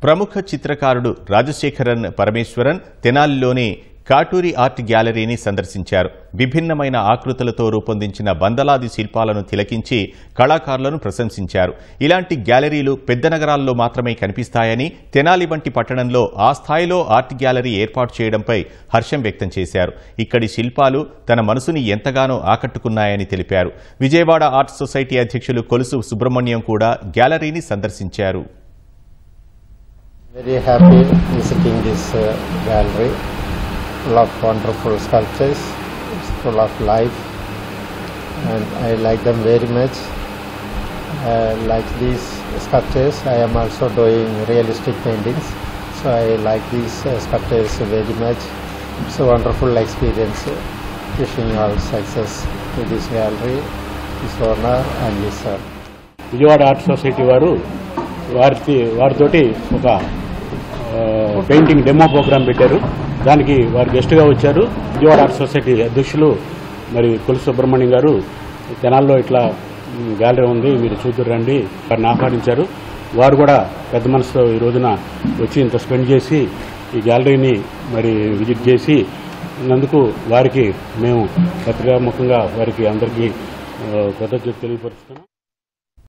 ప్రముఖ చిత్రకారుడు రాజశేఖరన్ పరమేశ్వరన్ తెనాలిలోని కాటూరి ఆర్ట్ గ్యాలరీని సందర్శించారు. విభిన్నమైన ఆకృతులతో రూపొందించిన వందలాది శిల్పాలను తిలకించి కళాకారులను ప్రశంసించారు. ఇలాంటి గ్యాలరీలు పెద్ద నగరాల్లో మాత్రమే కనిపిస్తాయని, తెనాలి వంటి పట్టణంలో ఆ స్థాయిలో ఆర్ట్ గ్యాలరీ ఏర్పాటు చేయడంపై హర్షం వ్యక్తం చేశారు. ఇక్కడి శిల్పాలు తన మనసుని ఎంతగానో ఆకట్టుకున్నాయని తెలిపారు. విజయవాడ ఆర్ట్ సొసైటీ అధ్యక్షులు కొలుసు సుబ్రహ్మణ్యం కూడా గ్యాలరీని సందర్శించారు. Very happy visiting this gallery. Full of wonderful sculptures, it's full of life, and I like them very much. Like these sculptures, I am also doing realistic paintings, so I like these sculptures very much. It's a wonderful experience. Wishing all success to this gallery, this owner and this sir. Vijayawada art society వారితోటి ఒక painting demo programme పెట్టారు. దానికి వారు గెస్ట్గా వచ్చారు. Vijayawada art society అధ్యక్షులు మరి కొలుసు సుబ్రహ్మణ్యం గారు తెనాల్లో ఇట్లా గ్యాలరీ ఉంది, మీరు చూద్దురండి వారిని ఆహ్వానించారు. వారు కూడా పెద్ద మనసుతో ఈ రోజున వచ్చి ఇంత స్పెండ్ చేసి ఈ గ్యాలరీని మరి విజిట్ చేసి నందుకు వారికి మేము పత్రికాముఖంగా వారికి అందరికీ కృతజ్ఞతలు తెలియపరుస్తున్నాం.